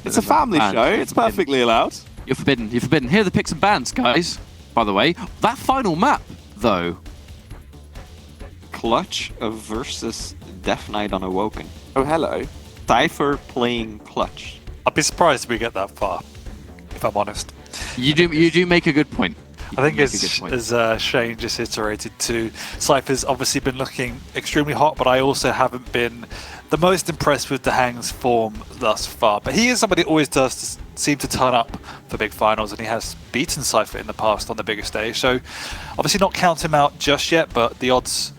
It's a family show. It's perfectly allowed. You're forbidden. You're forbidden. Here are the picks and bans, guys. By the way, that final map, though. Clutch versus Death Knight on Awoken. Oh, hello. Cypher playing Clutch. I'd be surprised if we get that far, if I'm honest. You do make a good point. I think as Shane just iterated too, Cypher's obviously been looking extremely hot, but I also haven't been the most impressed with Dahang's form thus far. But he is somebody who always does seem to turn up for big finals, and he has beaten Cypher in the past on the bigger stage. So obviously not count him out just yet, but the odds,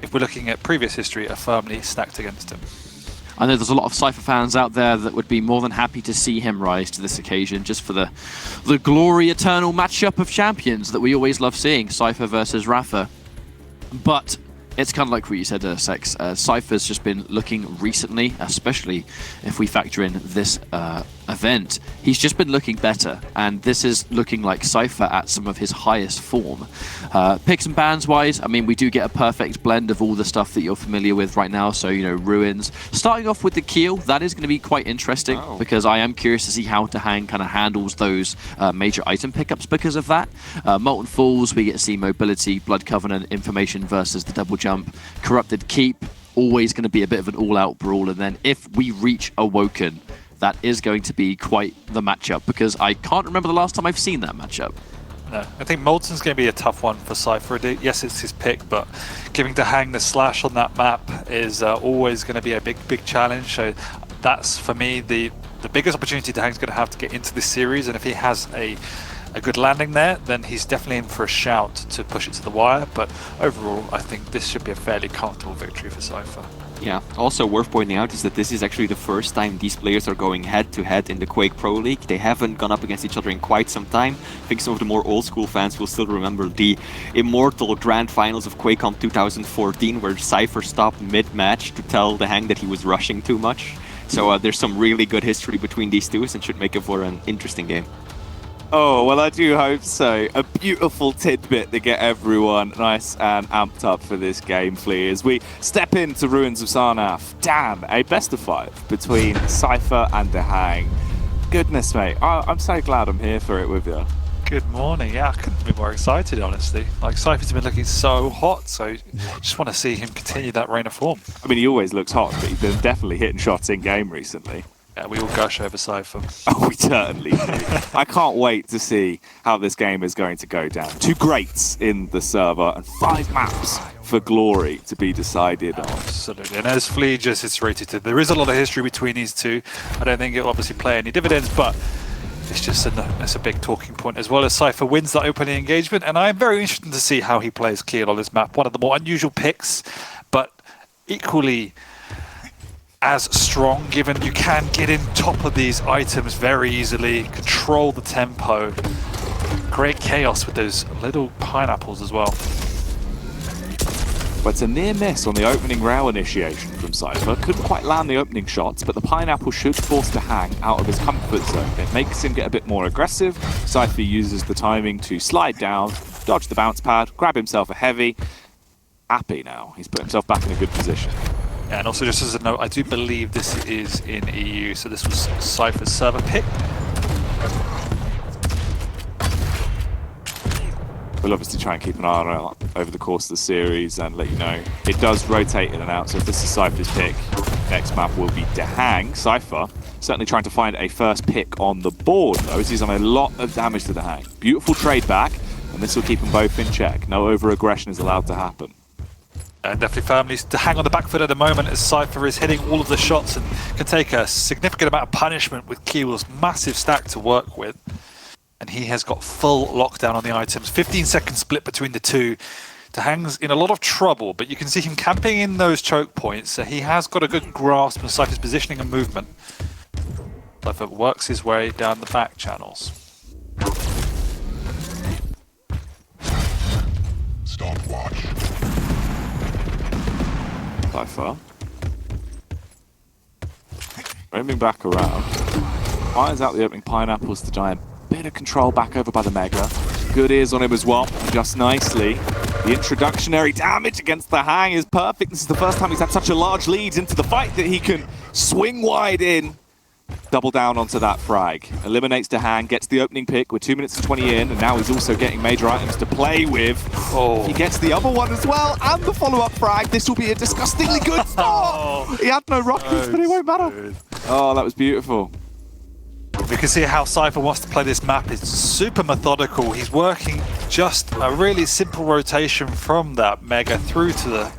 if we're looking at previous history, are firmly stacked against him. I know there's a lot of Cypher fans out there that would be more than happy to see him rise to this occasion, just for the glory eternal matchup of champions that we always love seeing, Cypher versus Rafa. But it's kind of like what you said, Sex. Cypher's just been looking recently, especially if we factor in this event. He's just been looking better, and this is looking like Cypher at some of his highest form. Picks and bans wise, I mean, we do get a perfect blend of all the stuff that you're familiar with right now. So, you know, Ruins. Starting off with the Keel, that is going to be quite interesting because I am curious to see how Dahang kind of handles those major item pickups because of that. Molten Falls, we get to see Mobility, Blood Covenant, Information versus the Double Jump. Corrupted Keep, always going to be a bit of an all-out brawl. And then if we reach Awoken, that is going to be quite the matchup because I can't remember the last time I've seen that matchup. No, I think Molten's going to be a tough one for Cypher. Yes, it's his pick, but giving Dahang the slash on that map is always going to be a big challenge. So that's, for me, the biggest opportunity Dahang's going to have to get into this series. And if he has a good landing there, then he's definitely in for a shout to push it to the wire. But overall, I think this should be a fairly comfortable victory for Cypher. Yeah, also worth pointing out is that this is actually the first time these players are going head-to-head in the Quake Pro League. They haven't gone up against each other in quite some time. I think some of the more old-school fans will still remember the immortal grand finals of QuakeCon 2014, where Cypher stopped mid-match to tell Dahang that he was rushing too much. So there's some really good history between these two, and should make it for an interesting game. Oh, well, I do hope so. A beautiful tidbit to get everyone nice and amped up for this game, please. We step into Ruins of Sarnath. Damn, a best of 5 between Cypher and Dahang. Goodness, mate. I'm so glad I'm here for it with you. Good morning. Yeah, I couldn't be more excited, honestly. Like, Cypher's been looking so hot, so just want to see him continue that reign of form. I mean, he always looks hot, but he's been definitely hitting shots in-game recently. Yeah, we all gush over Cypher. Oh, we certainly do. I can't wait to see how this game is going to go down. 2 greats in the server and 5 maps for glory to be decided on. Absolutely. And as Flea just iterated to, there is a lot of history between these two. I don't think it'll obviously play any dividends, but it's just it's a big talking point, as well as Cypher wins that opening engagement. And I'm very interested to see how he plays Keel on this map. One of the more unusual picks, but equally as strong, given you can get in top of these items very easily, control the tempo, create chaos with those little pineapples as well. But it's a near miss on the opening rail initiation from Cypher. Couldn't quite land the opening shots, but the pineapple should force Dahang out of his comfort zone. It makes him get a bit more aggressive. Cypher uses the timing to slide down, dodge the bounce pad, grab himself a heavy. Happy now. He's put himself back in a good position. Yeah, and also just as a note, I do believe this is in EU, so this was Cypher's server pick. We'll obviously try and keep an eye on it over the course of the series and let you know. It does rotate in and out, so if this is Cypher's pick, next map will be Dahang. Cypher certainly trying to find a first pick on the board, though, as he's done a lot of damage to Dahang. Beautiful trade back, and this will keep them both in check. No over-aggression is allowed to happen. And definitely firmly to hang on the back foot at the moment, as Cypher is hitting all of the shots and can take a significant amount of punishment with Keel's massive stack to work with. And he has got full lockdown on the items. 15-second split between the two. Dahang's in a lot of trouble, but you can see him camping in those choke points, so he has got a good grasp of Cypher's positioning and movement. Cypher works his way down the back channels. Stopwatch. Cypher. Roaming back around. Fires out the opening pineapples to Giant. Bit of control back over by the Mega. Good ears on him as well, just nicely. The introductory damage against the Hang is perfect. This is the first time he's had such a large lead into the fight that he can swing wide in double down onto that frag. Eliminates Dahang, gets the opening pick with 2 minutes and 20 in, and now he's also getting major items to play with. Oh. He gets the other one as well, and the follow-up frag. This will be a disgustingly good start. He had no rockets, but it won't matter. Oh, that was beautiful. We can see how Cypher wants to play this map. It's super methodical. He's working just a really simple rotation from that Mega through to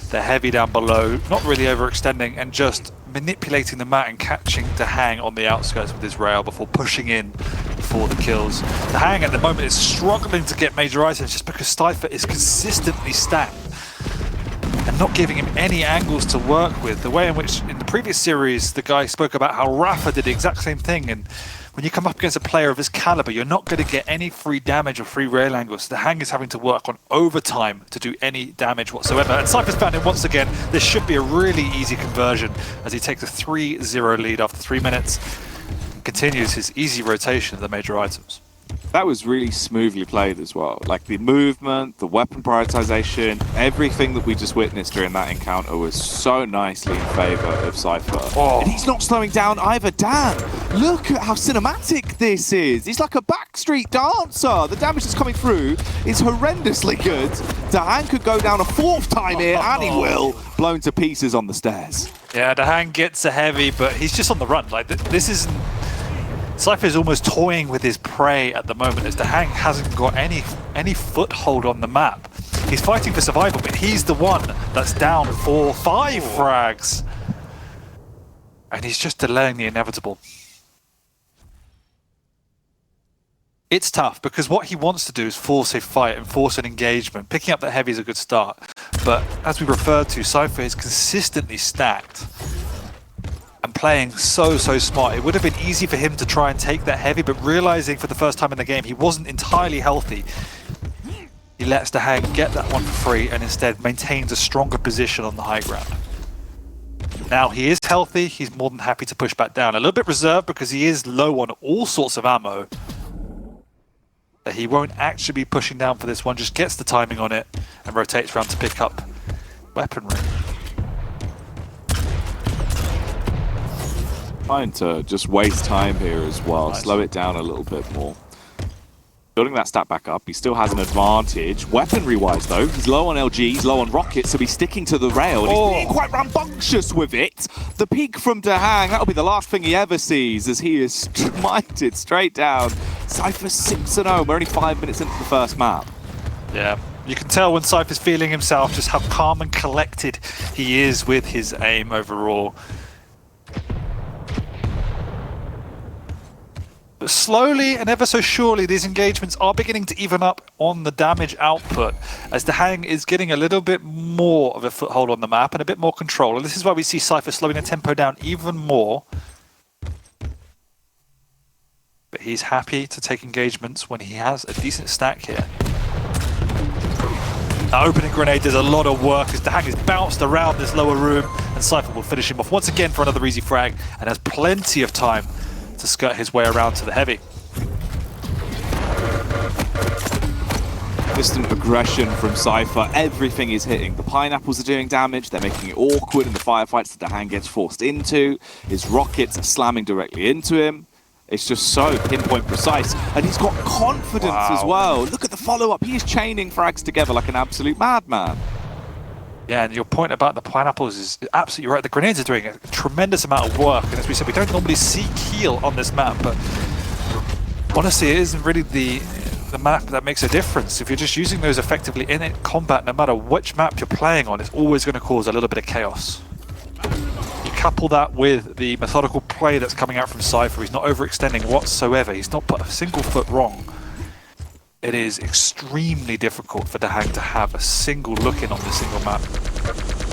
the heavy down below, not really overextending, and just manipulating the mat and catching Dahang on the outskirts with his rail before pushing in for the kills. Dahang at the moment is struggling to get major items just because Cypher is consistently stacked and not giving him any angles to work with. The way in which in the previous series the guy spoke about how Rafa did the exact same thing, and when you come up against a player of his caliber, you're not going to get any free damage or free rail angles. Dahang is having to work on overtime to do any damage whatsoever. And Cypher's found it once again. This should be a really easy conversion as he takes a 3-0 lead after 3 minutes. Continues his easy rotation of the major items. That was really smoothly played as well. Like the movement, the weapon prioritization, everything that we just witnessed during that encounter was so nicely in favor of Cypher. Oh. And he's not slowing down either. Dan, look at how cinematic this is. He's like a backstreet dancer. The damage that's coming through is horrendously good. Dahang could go down a 4th time here, and he will. Blown to pieces on the stairs. Yeah, Dahang gets a heavy, but he's just on the run. Like this isn't... Cypher is almost toying with his prey at the moment as Dahang hasn't got any foothold on the map. He's fighting for survival, but he's the one that's down 4-5 frags. And he's just delaying the inevitable. It's tough because what he wants to do is force a fight and force an engagement. Picking up that heavy is a good start. But as we referred to, Cypher is consistently stacked and playing so smart. It would have been easy for him to try and take that heavy, but realizing for the first time in the game he wasn't entirely healthy, he lets Dahang get that one for free and instead maintains a stronger position on the high ground. Now he is healthy, he's more than happy to push back down. A little bit reserved because he is low on all sorts of ammo. That he won't actually be pushing down for this one, just gets the timing on it and rotates around to pick up weaponry. Trying to just waste time here as well, Nice. slow it down a little bit more. Building that stat back up, he still has an advantage. Weaponry-wise though, he's low on LGs, low on rockets, so he's sticking to the rail, and he's being quite rambunctious with it. The peak from Dahang, that'll be the last thing he ever sees as he is minded straight down. Cypher 6-0, we're only 5 minutes into the first map. Yeah, you can tell when Cypher's feeling himself just how calm and collected he is with his aim overall. But slowly and ever so surely, these engagements are beginning to even up on the damage output as Dahang is getting a little bit more of a foothold on the map and a bit more control. And this is why we see Cypher slowing the tempo down even more. But he's happy to take engagements when he has a decent stack here. Now, opening grenade does a lot of work as Dahang is bounced around this lower room, and Cypher will finish him off once again for another easy frag and has plenty of time to skirt his way around to the heavy. Distant aggression from Cypher, everything is hitting. The pineapples are doing damage, they're making it awkward in the firefights that Dahang gets forced into. His rockets are slamming directly into him. It's just so pinpoint precise, and he's got confidence as well. Look at the follow-up, he's chaining frags together like an absolute madman. Yeah, and your point about the pineapples is absolutely right. The grenades are doing a tremendous amount of work, and as we said, we don't normally see Keel on this map, but honestly, it isn't really the map that makes a difference. If you're just using those effectively in combat, no matter which map you're playing on, it's always going to cause a little bit of chaos. You couple that with the methodical play that's coming out from Cypher. He's not overextending whatsoever. He's not put a single foot wrong. It is extremely difficult for Dahang to have a single look in on this single map.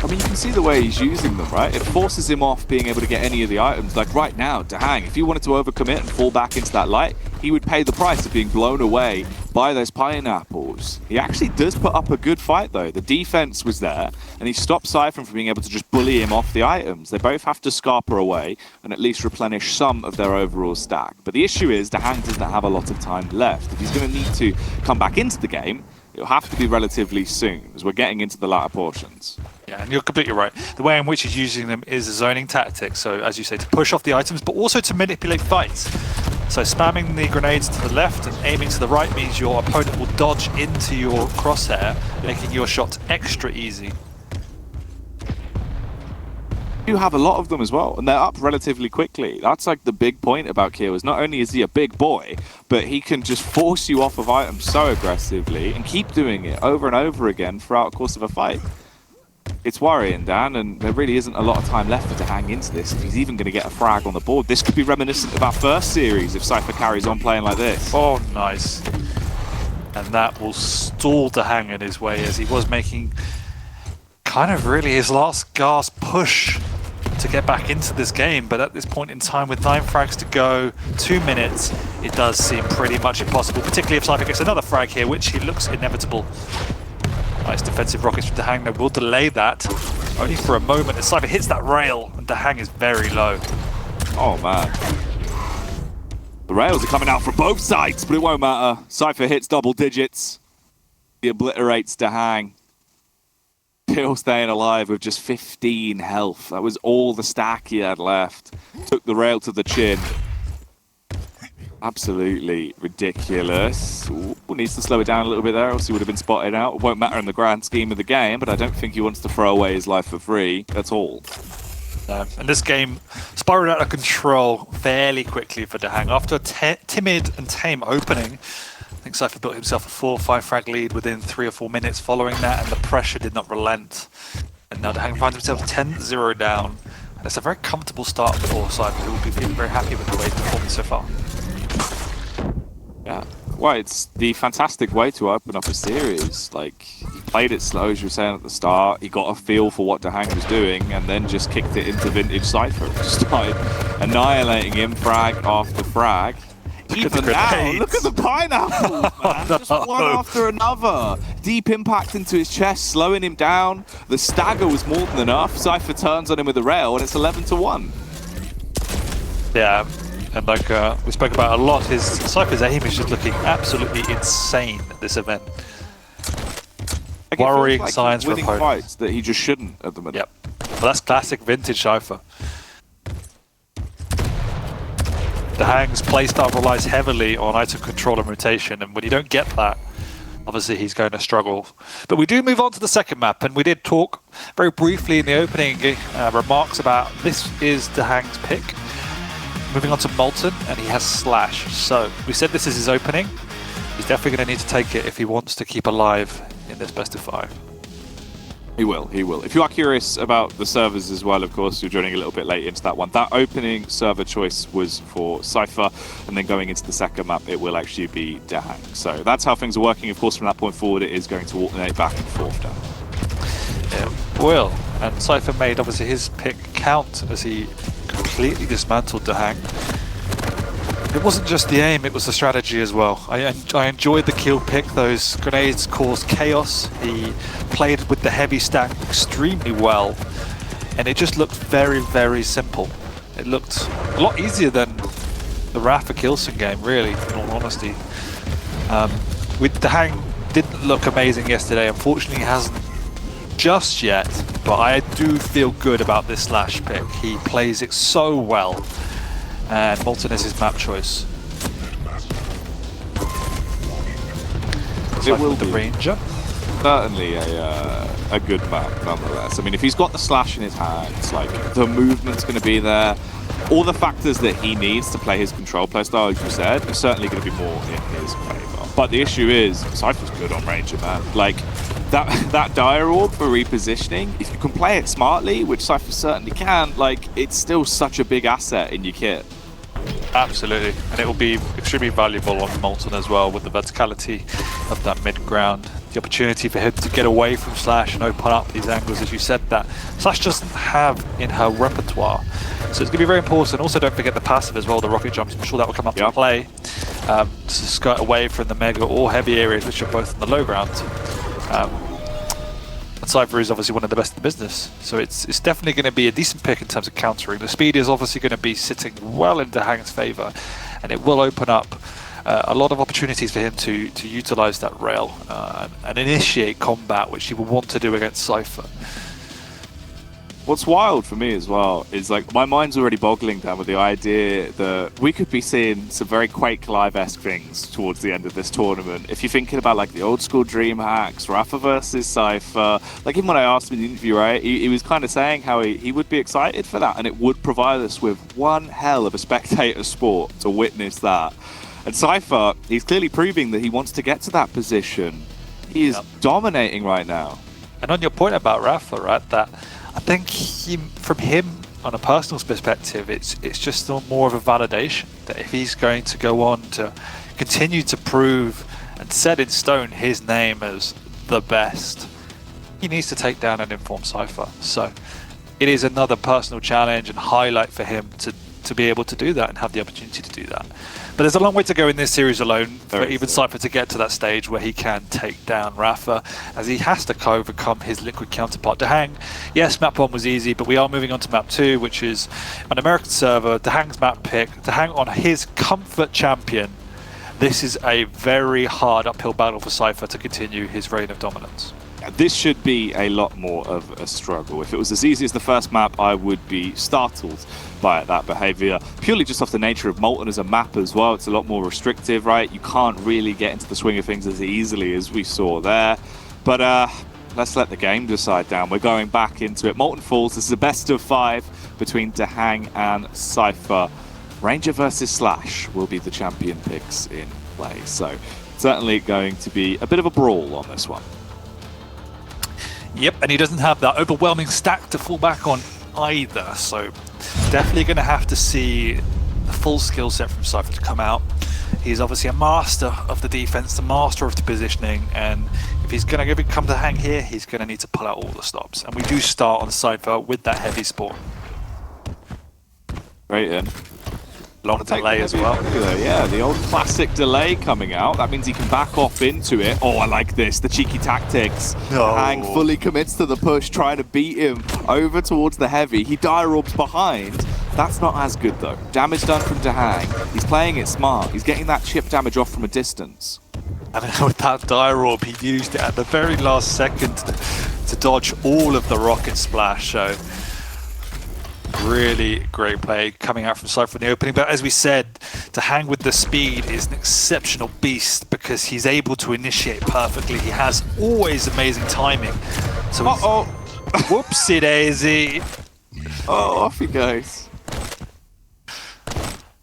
I mean, you can see the way he's using them, right? It forces him off being able to get any of the items. Like right now, Dahang, if he wanted to overcommit and fall back into that light, he would pay the price of being blown away by those pineapples. He actually does put up a good fight, though. The defense was there, and he stopped Cypher from being able to just bully him off the items. They both have to scarper away and at least replenish some of their overall stack. But the issue is Dahang doesn't have a lot of time left. If he's going to need to come back into the game, it'll have to be relatively soon, as we're getting into the latter portions. Yeah, and you're completely right. The way in which he's using them is a zoning tactic. So, as you say, to push off the items, but also to manipulate fights. So, spamming the grenades to the left and aiming to the right means your opponent will dodge into your crosshair, making your shot extra easy. You have a lot of them as well, and they're up relatively quickly. That's like the big point about Keo, is not only is he a big boy, but he can just force you off of items so aggressively and keep doing it over and over again throughout the course of a fight. It's worrying, Dan, and there really isn't a lot of time left to hang into this. If he's even going to get a frag on the board, this could be reminiscent of our first series if Cypher carries on playing like this. Oh, nice. And that will stall Dahang in his way, as he was making kind of really his last gasp push to get back into this game. But at this point in time, with 9 frags to go, 2 minutes, it does seem pretty much impossible, particularly if Cypher gets another frag here, which it looks inevitable. Nice defensive rockets from Dahang. They will delay that only for a moment as Cypher hits that rail, and Dahang is very low. Oh, man. The rails are coming out from both sides, but it won't matter. Cypher hits double digits. He obliterates Dahang. Still staying alive with just 15 health. That was all the stack he had left. Took the rail to the chin. Absolutely ridiculous. Ooh, needs to slow it down a little bit there, else he would have been spotted out. It won't matter in the grand scheme of the game, but I don't think he wants to throw away his life for free at all. And this game spiraled out of control fairly quickly for Dahang. After a timid and tame opening, I think Cypher built himself a 4 or 5 frag lead within 3 or 4 minutes following that, and the pressure did not relent. And now Dahang finds himself 10-0 down. And it's a very comfortable start for Cypher, who will be feeling very happy with the way he's performing so far. Yeah, well, it's the fantastic way to open up a series. Like, he played it slow, as you were saying at the start. He got a feel for what Dahang was doing, and then just kicked it into vintage Cypher. Just started annihilating him frag after frag. Even now, look at the pineapple, man. Just one after another. Deep impact into his chest, slowing him down. The stagger was more than enough. Cypher turns on him with a rail, and it's 11-1. Yeah. And like we spoke about a lot, Cypher's aim is just looking absolutely insane at this event. Like, worrying like signs for opponents. Fights that he just shouldn't at the minute. Yep. Well, that's classic vintage Cypher. Dahang's playstyle relies heavily on item control and rotation, and when you don't get that, obviously he's going to struggle. But we do move on to the second map, and we did talk very briefly in the opening remarks about this is Dahang's pick. Moving on to Molten, and he has Slash. So we said this is his opening. He's definitely going to need to take it if he wants to keep alive in this best of 5. He will. If you are curious about the servers as well, of course, you're joining a little bit late into that one. That opening server choice was for Cypher, and then going into the second map, it will actually be Dahang. So that's how things are working. Of course, from that point forward, it is going to alternate back and forth down. Yeah, will. And Cypher made, obviously, his pick count as he completely dismantled Dahang. It wasn't just the aim, it was the strategy as well. I enjoyed the kill pick. Those grenades caused chaos. He played with the heavy stack extremely well, and it just looked very, very simple. It looked a lot easier than the Rafa Kilson game, really, in all honesty. With Dahang, didn't look amazing yesterday. Unfortunately, he hasn't just yet, but I do feel good about this Slash pick. He plays it so well, and Molten is his map choice. It will be the Ranger. Certainly a good map, nonetheless. I mean, if he's got the Slash in his hands, like, the movement's going to be there. All the factors that he needs to play his control playstyle, as you said, are certainly going to be more in his favour. But the issue is, Cypher's good on Ranger, man. Like, that Dire Orb for repositioning, if you can play it smartly, which Cypher certainly can, like, it's still such a big asset in your kit. Absolutely, and it will be extremely valuable on Molten as well, with the verticality of that mid-ground. The opportunity for him to get away from Slash and open up these angles, as you said, that Slash doesn't have in her repertoire. So it's going to be very important. Also, don't forget the passive as well, the rocket jumps. I'm sure that will come up to play to skirt away from the mega or heavy areas, which are both in the low ground. And Cypher is obviously one of the best in the business, so it's definitely going to be a decent pick in terms of countering. The speed is obviously going to be sitting well in Dahang's favour, and it will open up a lot of opportunities for him to utilise that rail and initiate combat, which he will want to do against Cypher. What's wild for me as well is like my mind's already boggling down with the idea that we could be seeing some very Quake Live-esque things towards the end of this tournament. If you're thinking about like the old school dream hacks, Rafa versus Cypher, like even when I asked him in the interview, right, he was kind of saying how he would be excited for that and it would provide us with one hell of a spectator sport to witness that. And Cypher, he's clearly proving that he wants to get to that position. He is dominating right now. And on your point about Rafa, right, that I think from him, on a personal perspective, it's just more of a validation that if he's going to go on to continue to prove and set in stone his name as the best, he needs to take down an informed Cypher. So it is another personal challenge and highlight for him to be able to do that and have the opportunity to do that. But there's a long way to go in this series alone for even Cypher to get to that stage where he can take down Rafa, as he has to overcome his liquid counterpart Dahang. Yes, map 1 was easy, but we are moving on to map 2, which is an American server, Dahang's map pick, Dahang on his comfort champion. This is a very hard uphill battle for Cypher to continue his reign of dominance. This should be a lot more of a struggle. If it was as easy as the first map, I would be startled by that behavior, purely just off the nature of Molten as a map as well. It's a lot more restrictive, right? You can't really get into the swing of things as easily as we saw there. But let's let the game decide down. We're going back into it. Molten Falls, this is a best of 5 between Dahang and Cypher. Ranger versus Slash will be the champion picks in play. So certainly going to be a bit of a brawl on this one. Yep, and he doesn't have that overwhelming stack to fall back on either, so definitely going to have to see the full skill set from Cypher to come out. He's obviously a master of the defense, the master of the positioning, and if he's going to come to hang here, he's going to need to pull out all the stops. And we do start on Cypher with that heavy spawn. Right in. Long delay as well. Yeah, the old classic delay coming out. That means he can back off into it. Oh, I like this. The cheeky tactics. No. Hang fully commits to the push, trying to beat him over towards the heavy. He dire orbs behind. That's not as good though. Damage done from Dahang. He's playing it smart. He's getting that chip damage off from a distance. And with that dire orb, he used it at the very last second to dodge all of the rocket splash. So really great play coming out from Cypher in the opening, but as we said, Dahang with the speed is an exceptional beast because he's able to initiate perfectly. He has always amazing timing. So whoopsie daisy. Oh, off he goes.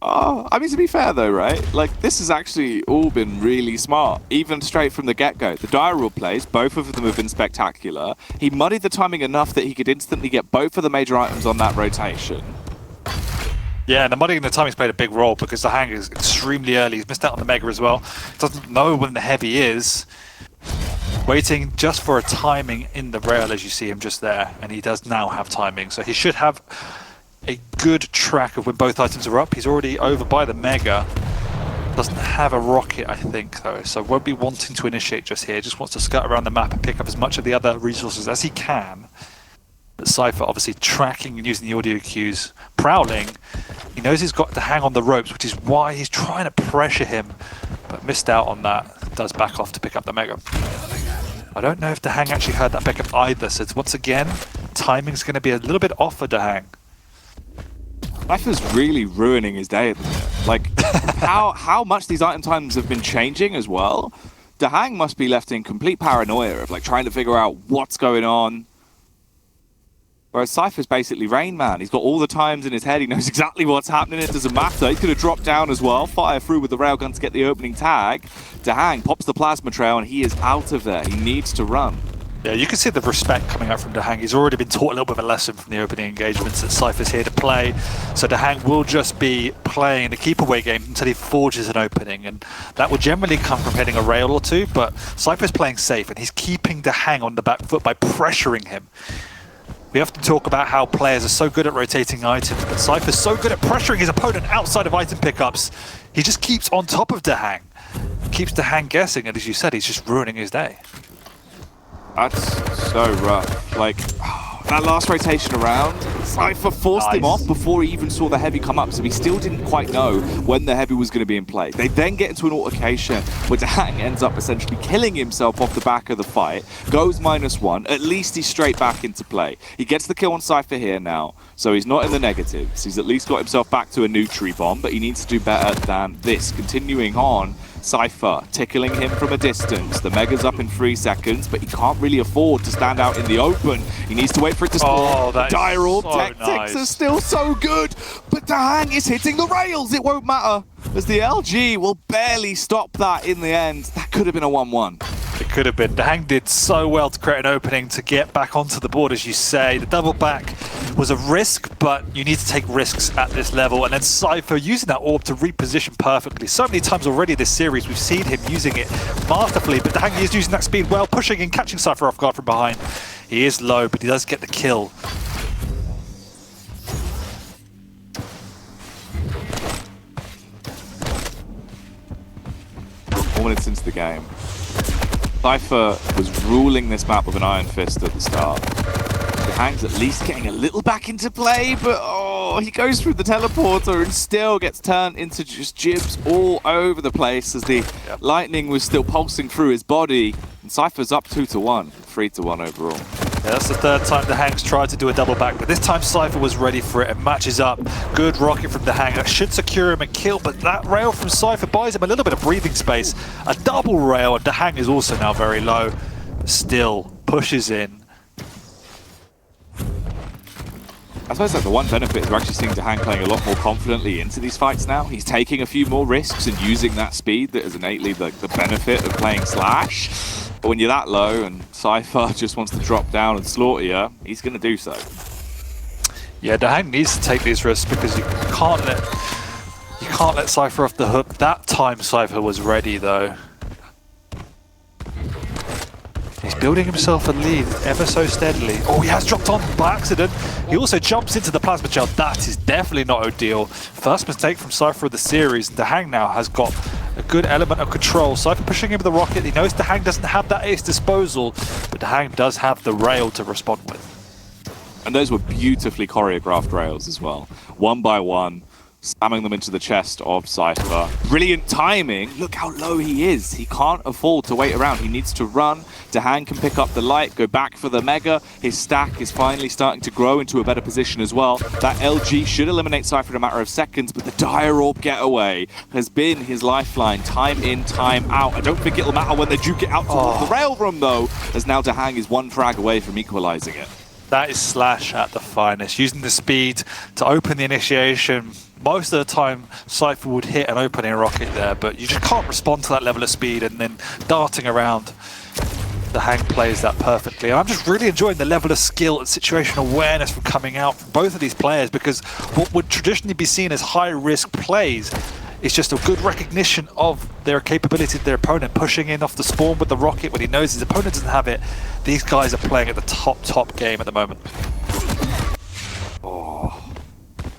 Oh, I mean, to be fair though, right? Like, this has actually all been really smart, even straight from the get-go. The dire orb plays, both of them have been spectacular. He muddied the timing enough that he could instantly get both of the major items on that rotation. Yeah, and the muddying the timing's played a big role because the Dahang is extremely early. He's missed out on the Mega as well. Doesn't know when the heavy is. Waiting just for a timing in the rail as you see him just there, and he does now have timing. So he should have a good track of when both items are up. He's already over by the Mega. Doesn't have a rocket, I think, though, so won't be wanting to initiate just here. Just wants to scout around the map and pick up as much of the other resources as he can. But Cypher obviously tracking and using the audio cues, prowling. He knows he's got to hang on the ropes, which is why he's trying to pressure him, but missed out on that. Does back off to pick up the Mega. I don't know if Dahang actually heard that pickup either, so once again, timing's going to be a little bit off for Dahang. Cypher's really ruining his day at the minute. Like, how much these item times have been changing as well. Dahang must be left in complete paranoia of like trying to figure out what's going on. Whereas Cypher's basically Rain Man. He's got all the times in his head. He knows exactly what's happening. It doesn't matter. He's going to drop down as well, fire through with the railgun to get the opening tag. Dahang pops the plasma trail and he is out of there. He needs to run. Yeah, you can see the respect coming out from Dahang. He's already been taught a little bit of a lesson from the opening engagements that Cypher's here to play. So Dahang will just be playing the keep away game until he forges an opening. And that will generally come from hitting a rail or two, but Cypher's playing safe and he's keeping Dahang on the back foot by pressuring him. We often talk about how players are so good at rotating items, but Cypher's so good at pressuring his opponent outside of item pickups. He just keeps on top of Dahang. Keeps Dahang guessing, and as you said, he's just ruining his day. That's so rough. Like, that last rotation around, Cypher forced him off before he even saw the heavy come up, so he still didn't quite know when the heavy was going to be in play. They then get into an altercation where Dahang ends up essentially killing himself off the back of the fight, goes -1, at least he's straight back into play. He gets the kill on Cypher here now, so he's not in the negatives. He's at least got himself back to a Nutri bomb, but he needs to do better than this. Continuing on, Cypher tickling him from a distance. The Mega's up in 3 seconds, but he can't really afford to stand out in the open. He needs to wait for it to spawn. that Dire Orb so tactics nice. are still so good, but Dahang is hitting the rails. It won't matter, as the LG will barely stop that in the end. That could have been a 1-1. It could have been. Dahang did so well to create an opening to get back onto the board, as you say. The double back was a risk, but you need to take risks at this level. And then Cypher using that orb to reposition perfectly. So many times already this series, we've seen him using it masterfully, but Dahang is using that speed well, pushing and catching Cypher off guard from behind. He is low, but he does get the kill. Minutes into the game, Cypher was ruling this map with an iron fist at the start. Dahang's at least getting a little back into play, but he goes through the teleporter and still gets turned into just jibs all over the place as the lightning was still pulsing through his body. And Cypher's up 2-1, 3-1 overall. Yeah, that's the third time Dahang's tried to do a double back, but this time Cypher was ready for it and matches up. Good rocket from Dahang. That should secure him a kill, but that rail from Cypher buys him a little bit of breathing space. A double rail, and Dahang is also now very low. Still pushes in. I suppose that's the one benefit is we're actually seeing Dahang playing a lot more confidently into these fights now. He's taking a few more risks and using that speed that is innately the benefit of playing Slash. But when you're that low and Cypher just wants to drop down and slaughter you, he's going to do so. Yeah, Dahang needs to take these risks because you can't let Cypher off the hook. That time Cypher was ready though. He's building himself a lead ever so steadily. Oh, he has dropped on by accident. He also jumps into the plasma gel. That is definitely not ideal. First mistake from Cypher of the series. Dahang now has got a good element of control. Cypher pushing him with the rocket. He knows Dahang doesn't have that at his disposal, but Dahang does have the rail to respond with. And those were beautifully choreographed rails as well. One by one, spamming them into the chest of Cypher. Brilliant timing. Look how low he is. He can't afford to wait around. He needs to run. Dahang can pick up the light, go back for the Mega. His stack is finally starting to grow into a better position as well. That LG should eliminate Cypher in a matter of seconds, but the Dire Orb getaway has been his lifeline time in, time out. I don't think it'll matter when they duke it out towards the rail room though, as now Dahang is one frag away from equalizing it. That is Slash at the finest, using the speed to open the initiation. Most of the time, Cypher would hit an opening rocket there, but you just can't respond to that level of speed, and then darting around, Dahang plays that perfectly. And I'm just really enjoying the level of skill and situational awareness from coming out from both of these players, because what would traditionally be seen as high-risk plays is just a good recognition of their capability of their opponent, pushing in off the spawn with the rocket when he knows his opponent doesn't have it. These guys are playing at the top game at the moment.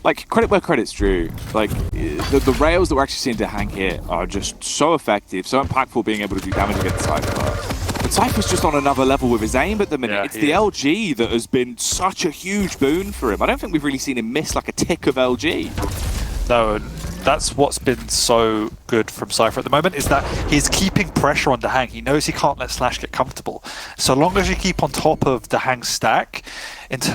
Like, credit where credit's due. Like, the rails that we're actually seeing Dahang hit are just so effective, so impactful, being able to do damage against Cypher. But Cypher's just on another level with his aim at the minute. Yeah, it's the LG that has been such a huge boon for him. I don't think we've really seen him miss like a tick of LG. No, that's what's been so good from Cypher at the moment, is that he's keeping pressure on Dahang. He knows he can't let Slash get comfortable. So long as you keep on top of Dahang's stack,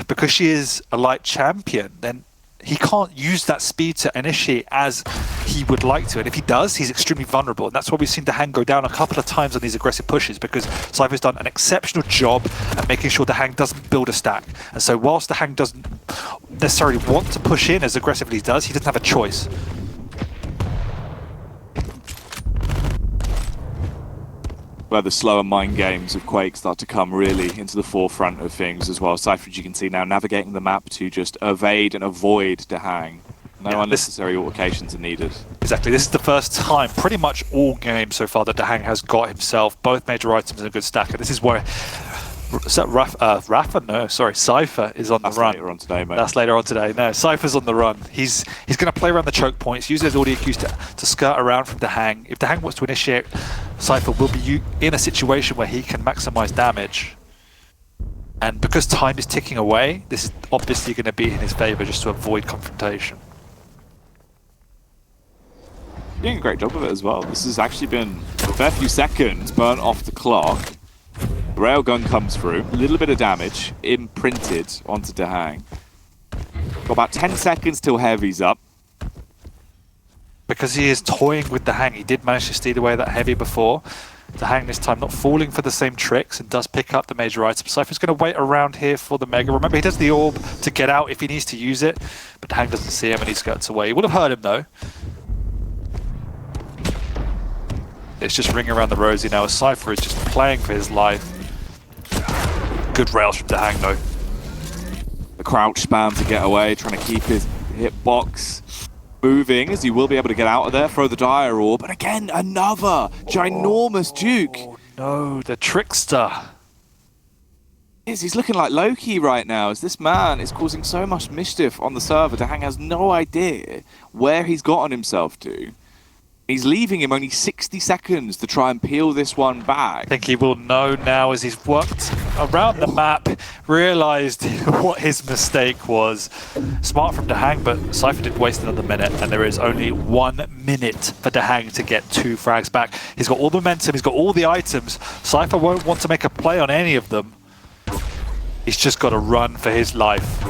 because she is a light champion, then he can't use that speed to initiate as he would like to. And if he does, he's extremely vulnerable. And that's why we've seen Dahang go down a couple of times on these aggressive pushes, because Cypher's done an exceptional job at making sure Dahang doesn't build a stack. And so whilst Dahang doesn't necessarily want to push in as aggressively as he does, he doesn't have a choice. Where the slower mind games of Quake start to come really into the forefront of things as well. Cypher, as you can see now, navigating the map to just evade and avoid Dahang. No unnecessary altercations are needed. Exactly, this is the first time, pretty much all games so far, that Dahang has got himself both major items and a good stack. And this is where Cypher is on the run. That's later on today, mate. That's later on today. No, Cypher's on the run. He's going to play around the choke points, use those audio cues to skirt around from Dahang. If Dahang wants to initiate, Cypher will be in a situation where he can maximize damage. And because time is ticking away, this is obviously going to be in his favour just to avoid confrontation. Doing a great job of it as well. This has actually been a fair few seconds burnt off the clock. The railgun comes through, a little bit of damage imprinted onto Dahang. Got about 10 seconds till Heavy's up. Because he is toying with Dahang, he did manage to steal away that Heavy before. Dahang this time not falling for the same tricks and does pick up the major item. Cypher's going to wait around here for the Mega. Remember, he does the orb to get out if he needs to use it, but Dahang doesn't see him and he skirts away. He would have heard him though. It's just ringing around the rosy now as Cypher is just playing for his life. Good rails from Dahang though. The crouch spam to get away, trying to keep his hitbox moving, as he will be able to get out of there, throw the Dire Orb, and again, another ginormous Duke. Oh, no, the trickster. He's looking like Loki right now, as this man is causing so much mischief on the server. Dahang has no idea where he's gotten himself to. He's leaving him only 60 seconds to try and peel this one back. I think he will know now as he's worked around the map, realised what his mistake was. Smart from Dahang, but Cypher did waste another minute, and there is only 1 minute for Dahang to get 2 frags back. He's got all the momentum, he's got all the items. Cypher won't want to make a play on any of them. He's just got to run for his life.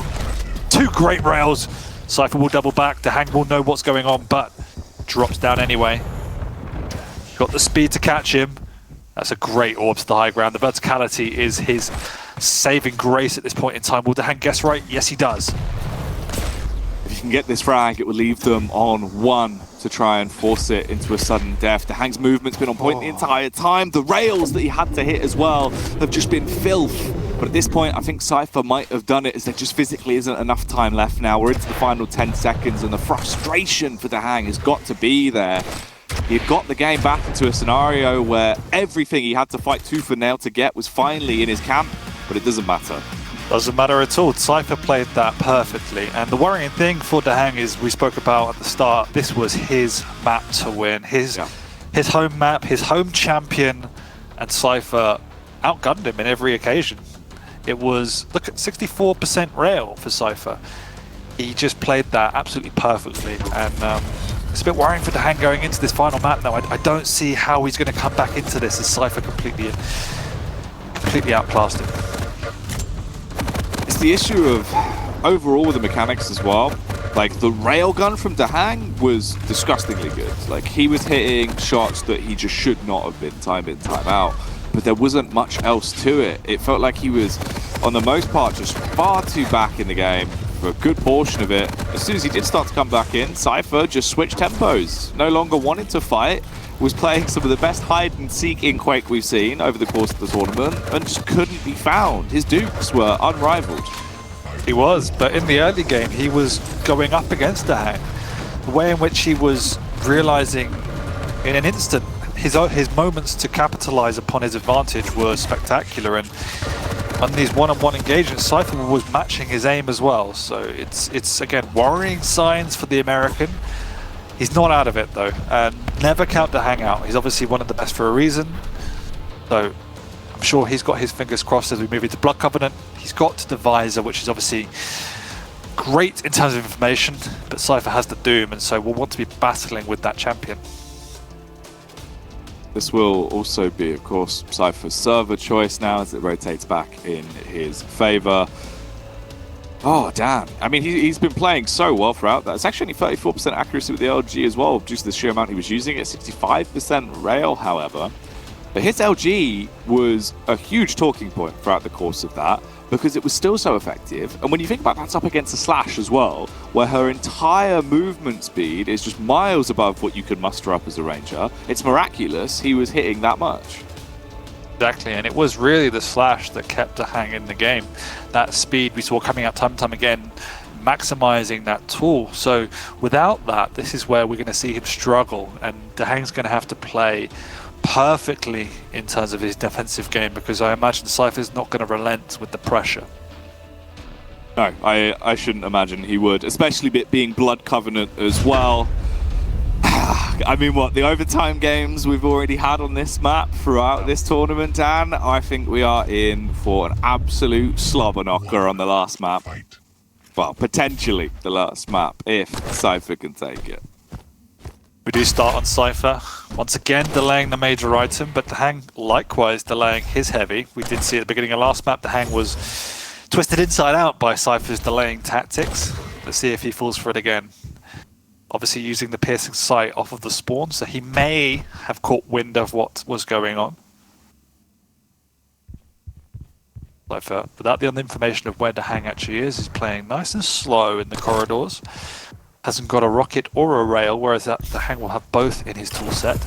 2 great rails. Cypher will double back, Dahang will know what's going on, but drops down anyway. Got the speed to catch him. That's a great orb to the high ground. The verticality is his saving grace at this point in time. Will Dahang guess right? Yes, he does. If you can get this frag, it will leave them on 1 to try and force it into a sudden death. Dahang's movement's been on point the entire time. The rails that he had to hit as well have just been filth. But at this point, I think Cypher might have done it, as there just physically isn't enough time left now. We're into the final 10 seconds, and the frustration for Dahang has got to be there. He had got the game back into a scenario where everything he had to fight tooth and nail to get was finally in his camp, but it doesn't matter. Doesn't matter at all. Cypher played that perfectly. And the worrying thing for Dahang is, we spoke about at the start, this was his map to win. His home map, his home champion, and Cypher outgunned him in every occasion. It was, look at 64% rail for Cypher. He just played that absolutely perfectly. And it's a bit worrying for Dahang going into this final map now. I don't see how he's going to come back into this as Cypher completely outclassed him. It's the issue of overall with the mechanics as well. Like, the railgun from Dahang was disgustingly good. Like, he was hitting shots that he just should not have been time in, time out. But there wasn't much else to it. It felt like he was, on the most part, just far too back in the game for a good portion of it. As soon as he did start to come back in, Cypher just switched tempos. No longer wanted to fight, was playing some of the best hide and seek in Quake we've seen over the course of the tournament, and just couldn't be found. His dukes were unrivaled. He was, but in the early game, he was going up against Dahang. The way in which he was realizing in an instant his moments to capitalize upon his advantage were spectacular, and on these one-on-one engagements, Cypher was matching his aim as well. So it's again worrying signs for the American. He's not out of it though, and never count Dahang out. He's obviously one of the best for a reason. So I'm sure he's got his fingers crossed as we move into Blood Covenant. He's got the Visor, which is obviously great in terms of information, but Cypher has the Doom, and so we'll want to be battling with that champion. This will also be, of course, Cypher's server choice now as it rotates back in his favor. Oh, damn. I mean, he's been playing so well throughout that. It's actually only 34% accuracy with the LG as well, due to the sheer amount he was using it. 65% rail, however. But his LG was a huge talking point throughout the course of that, because it was still so effective. And when you think about that's up against a Slash as well, where her entire movement speed is just miles above what you could muster up as a Ranger, it's miraculous he was hitting that much. Exactly, and it was really the Slash that kept Dahang in the game. That speed we saw coming out time and time again, maximizing that tool. So without that, this is where we're going to see him struggle, and Dahang's going to have to play perfectly in terms of his defensive game, because I imagine Cypher's not going to relent with the pressure. No, I shouldn't imagine he would, especially being Blood Covenant as well. I mean, what, the overtime games we've already had on this map throughout this tournament, Dan, I think we are in for an absolute slobber knocker on the last map. Well, potentially the last map, if Cypher can take it. We do start on Cypher, once again delaying the major item, but Dahang likewise delaying his heavy. We did see at the beginning of last map, Dahang was twisted inside out by Cypher's delaying tactics. Let's see if he falls for it again. Obviously using the piercing sight off of the spawn, so he may have caught wind of what was going on. Cypher, without the information of where Dahang actually is, he's playing nice and slow in the corridors. Hasn't got a rocket or a rail, whereas Dahang will have both in his tool set.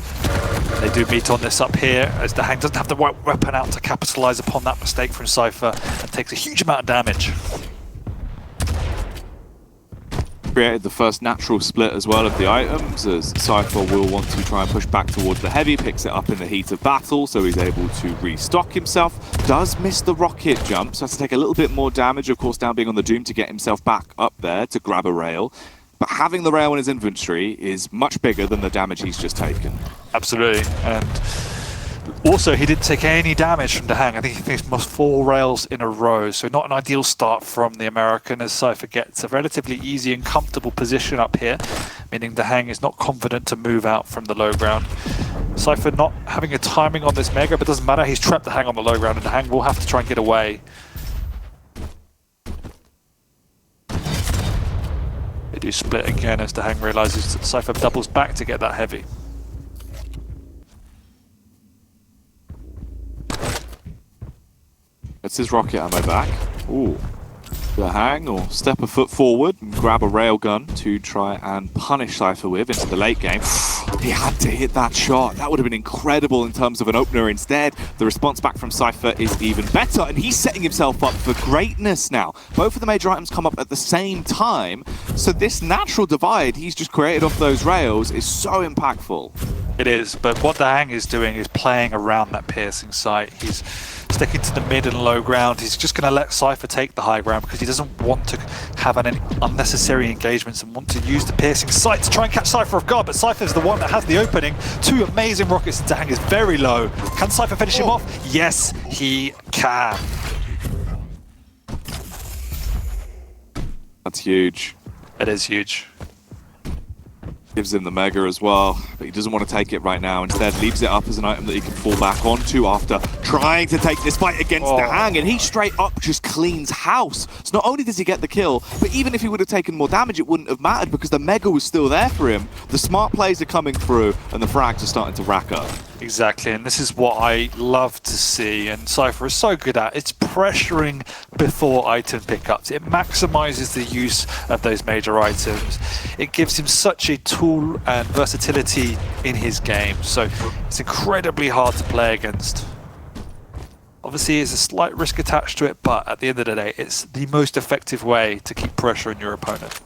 They do meet on this up here, as Dahang doesn't have the right weapon out to capitalize upon that mistake from Cypher, and takes a huge amount of damage. Created the first natural split as well of the items, as Cypher will want to try and push back towards the heavy, picks it up in the heat of battle, so he's able to restock himself. Does miss the rocket jump, so has to take a little bit more damage, of course, down being on the Doom to get himself back up there to grab a rail. But having the rail in his inventory is much bigger than the damage he's just taken. Absolutely, and also he didn't take any damage from Dahang. I think he finished almost 4 rails in a row, so not an ideal start from the American, as Cypher gets a relatively easy and comfortable position up here, meaning Dahang is not confident to move out from the low ground. Cypher not having a timing on this Mega, but doesn't matter, he's trapped Dahang on the low ground, and Dahang will have to try and get away. They do split again as Dahang realizes that Cypher doubles back to get that heavy. That's his rocket ammo back. Ooh. Dahang will step a foot forward and grab a railgun to try and punish Cypher with into the late game. He had to hit that shot. That would have been incredible in terms of an opener. Instead, the response back from Cypher is even better, and he's setting himself up for greatness now. Both of the major items come up at the same time, so this natural divide he's just created off those rails is so impactful. It is, but what Dahang is doing is playing around that piercing sight. He's sticking to the mid and low ground. He's just going to let Cypher take the high ground because he doesn't want to have any unnecessary engagements and want to use the piercing sight to try and catch Cypher off guard. But Cypher's the one that has the opening. 2 amazing rockets, and Dahang is very low. Can Cypher finish him off? Yes, he can. That's huge. It is huge. Gives him the Mega as well, but he doesn't want to take it right now. Instead, leaves it up as an item that he can fall back onto after trying to take this fight against Dahang, and he straight up just cleans house. So not only does he get the kill, but even if he would have taken more damage, it wouldn't have mattered because the Mega was still there for him. The smart plays are coming through, and the frags are starting to rack up. Exactly, and this is what I love to see, and Cypher is so good at. It's pressuring before item pickups. It maximizes the use of those major items. It gives him such a tool and versatility in his game, so it's incredibly hard to play against. Obviously, there's a slight risk attached to it, but at the end of the day, it's the most effective way to keep pressure on your opponent.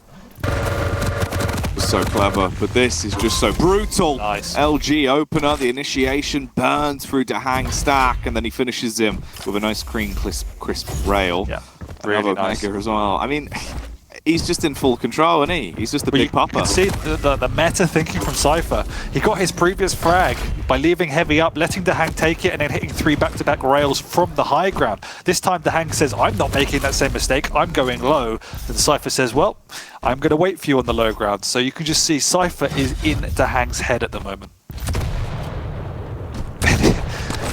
So clever, but this is just so brutal. Nice. LG opener, the initiation burns through Dahang's stack, and then he finishes him with a nice clean, crisp rail. Yeah, really Another nice. Mega as well. I mean, he's just in full control, isn't he? He's just the big papa. You can see the meta thinking from Cypher. He got his previous frag by leaving heavy up, letting Dahang take it, and then hitting 3 back-to-back rails from the high ground. This time Dahang says, I'm not making that same mistake, I'm going low. Then Cypher says, well, I'm going to wait for you on the low ground. So you can just see Cypher is in Dahang's head at the moment.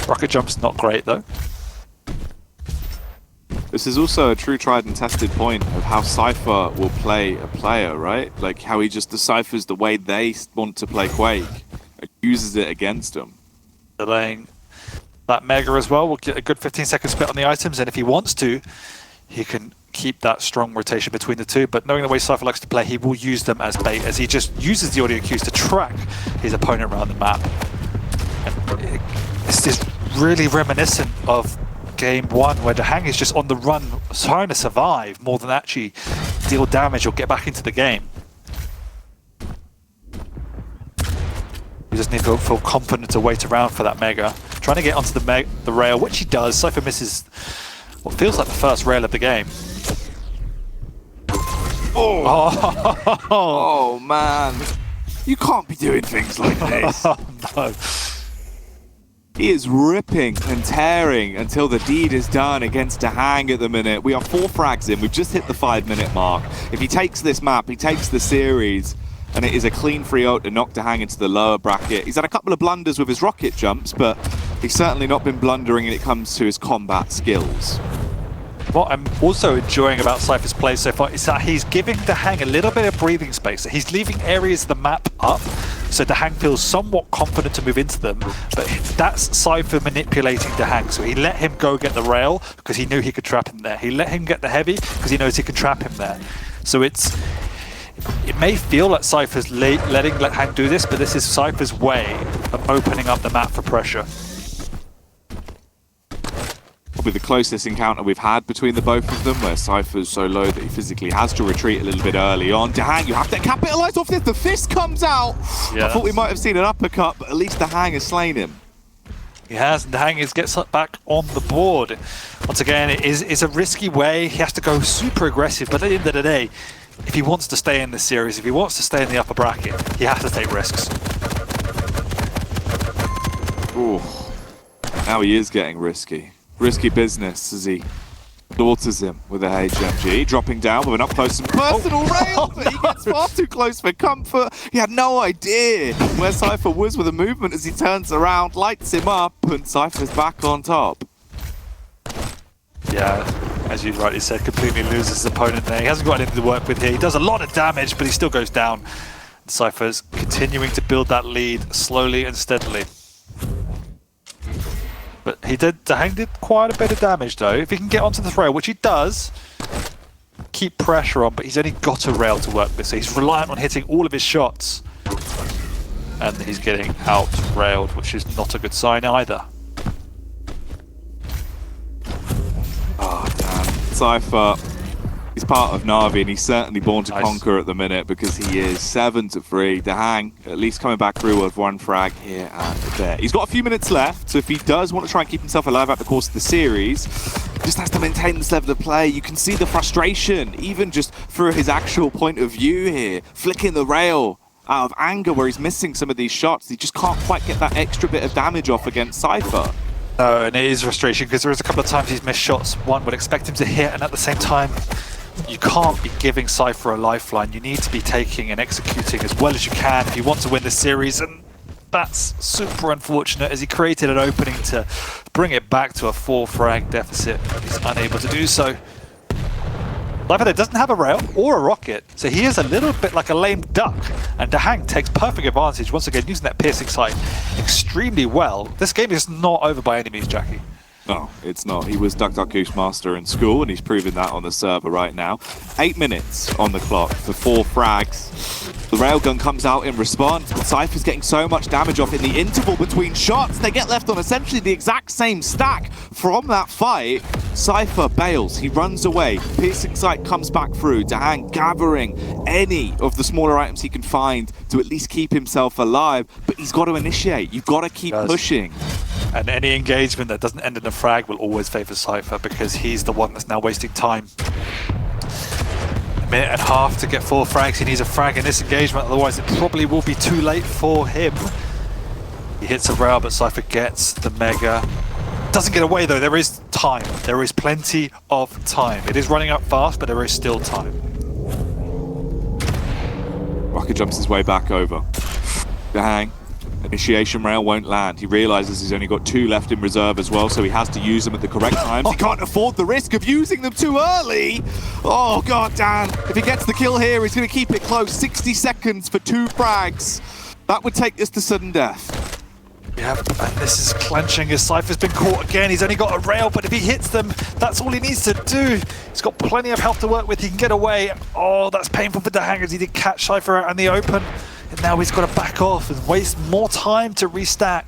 Rocket jump's not great though. This is also a true tried and tested point of how Cypher will play a player, right? Like how he just deciphers the way they want to play Quake and uses it against them. Delaying that Mega as well. We'll get a good 15-second split on the items, and if he wants to, he can keep that strong rotation between the two, but knowing the way Cypher likes to play, he will use them as bait, as he just uses the audio cues to track his opponent around the map. And this is really reminiscent of Game 1, where Dahang is just on the run, trying to survive more than actually deal damage or get back into the game. He just needs to feel confident to wait around for that Mega. Trying to get onto the rail, which he does. Cypher misses what feels like the first rail of the game. Oh man. You can't be doing things like this. Oh, no. He is ripping and tearing until the deed is done against Dahang at the minute. We are 4 frags in. We've just hit the 5-minute mark. If he takes this map, he takes the series, and it is a clean free ult to knock Dahang into the lower bracket. He's had a couple of blunders with his rocket jumps, but he's certainly not been blundering when it comes to his combat skills. What I'm also enjoying about Cypher's play so far is that he's giving Dahang a little bit of breathing space. He's leaving areas of the map up, so Dahang feels somewhat confident to move into them, but that's Cypher manipulating Dahang. So he let him go get the rail because he knew he could trap him there. He let him get the heavy because he knows he can trap him there. So it may feel like Cypher's letting Dahang do this, but this is Cypher's way of opening up the map for pressure. Probably the closest encounter we've had between the both of them, where Cypher's so low that he physically has to retreat a little bit early on. Dahang, you have to capitalize off this. The fist comes out. Yeah, I thought we might have seen an uppercut, but at least Dahang has slain him. He has, and Dahang gets back on the board. Once again, it's a risky way. He has to go super aggressive, but at the end of the day, if he wants to stay in this series, if he wants to stay in the upper bracket, he has to take risks. Ooh. Now he is getting risky. Risky business as he daughters him with a HMG, dropping down with an up-close and personal rail, but he gets far too close for comfort. He had no idea where Cypher was with the movement as he turns around, lights him up, and Cypher's back on top. Yeah, as you rightly said, completely loses his opponent there. He hasn't got anything to work with here. He does a lot of damage, but he still goes down. Cypher's continuing to build that lead slowly and steadily. But Dahang did quite a bit of damage though. If he can get onto the rail, which he does, keep pressure on, but he's only got a rail to work with, so he's reliant on hitting all of his shots. And he's getting out-railed, which is not a good sign either. Oh, damn. Cypher, he's part of Na'Vi, and he's certainly born to conquer at the minute because he is 7-3. Dahang, at least coming back through with 1 frag here and there. He's got a few minutes left, so if he does want to try and keep himself alive out the course of the series, just has to maintain this level of play. You can see the frustration, even just through his actual point of view here, flicking the rail out of anger where he's missing some of these shots. He just can't quite get that extra bit of damage off against Cypher. No, and it is frustration because there is a couple of times he's missed shots one would expect him to hit, and at the same time, you can't be giving Cypher a lifeline. You need to be taking and executing as well as you can if you want to win this series, and that's super unfortunate as he created an opening to bring it back to a 4 frag deficit. He's unable to do so. Cypher doesn't have a rail or a rocket, so he is a little bit like a lame duck, and Dahang takes perfect advantage once again using that piercing sight extremely well. This game is not over by any means, Jackie. No, it's not. He was Duck Duck Goose Master in school, and he's proven that on the server right now. 8 minutes on the clock for 4 frags. The railgun comes out in response, but Cypher's getting so much damage off in the interval between shots. They get left on essentially the exact same stack from that fight. Cypher bails, he runs away. Piercing sight comes back through. Dahang gathering any of the smaller items he can find to at least keep himself alive, but he's got to initiate. You've got to keep pushing. And any engagement that doesn't end in a frag will always favor Cypher because he's the one that's now wasting time. A minute and a half to get 4 frags. He needs a frag in this engagement, otherwise it probably will be too late for him. He hits a rail, but Cypher gets the mega. Doesn't get away though, there is time. There is plenty of time. It is running up fast, but there is still time. Rocket jumps his way back over. Dahang. Initiation rail won't land. He realizes he's only got 2 left in reserve as well, so he has to use them at the correct times. He can't afford the risk of using them too early. Oh, god damn. If he gets the kill here, he's going to keep it close. 60 seconds for 2 frags. That would take this to sudden death. Yeah, and this is clenching as Cypher's been caught again. He's only got a rail, but if he hits them, that's all he needs to do. He's got plenty of health to work with. He can get away. Oh, that's painful for Dahang as he did catch Cypher out in the open. And now he's got to back off and waste more time to restack.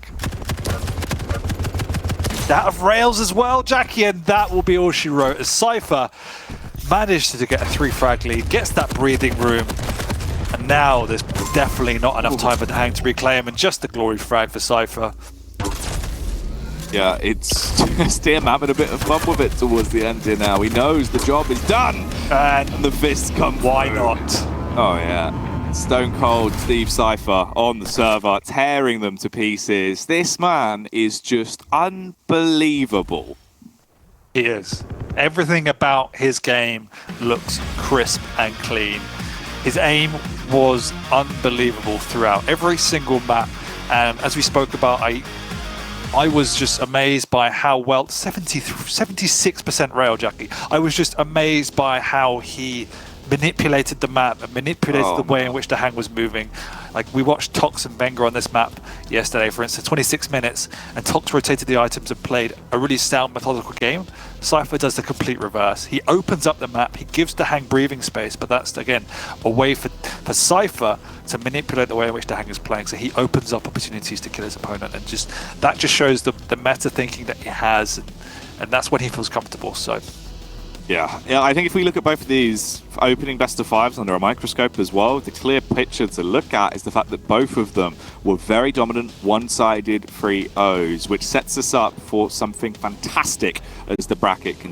Out of rails as well, Jackie, and that will be all she wrote as Cypher managed to get a 3 frag lead, gets that breathing room, and now there's definitely not enough time for Dahang to reclaim, and just the glory frag for Cypher. Yeah, it's just him having a bit of fun with it towards the end here now. He knows the job is done, and the fist comes Why through. not? Oh yeah. Stone Cold Steve Cypher on the server, tearing them to pieces. This man is just unbelievable. He is. Everything about his game looks crisp and clean. His aim was unbelievable throughout every single map. And as we spoke about, I was just amazed by how well 76% rail, Jackie. I was just amazed by how he manipulated the map and manipulated the way in which Dahang was moving. Like, we watched Tox and Benga on this map yesterday, for instance, 26 minutes, and Tox rotated the items and played a really sound, methodical game. Cypher does the complete reverse. He opens up the map, he gives Dahang breathing space, but that's, again, a way for Cypher to manipulate the way in which Dahang is playing, so he opens up opportunities to kill his opponent, and that just shows the meta thinking that he has, and that's when he feels comfortable. So Yeah, I think if we look at both of these opening best of fives under a microscope as well, the clear picture to look at is the fact that both of them were very dominant, one-sided 3-0s, which sets us up for something fantastic as the bracket continues.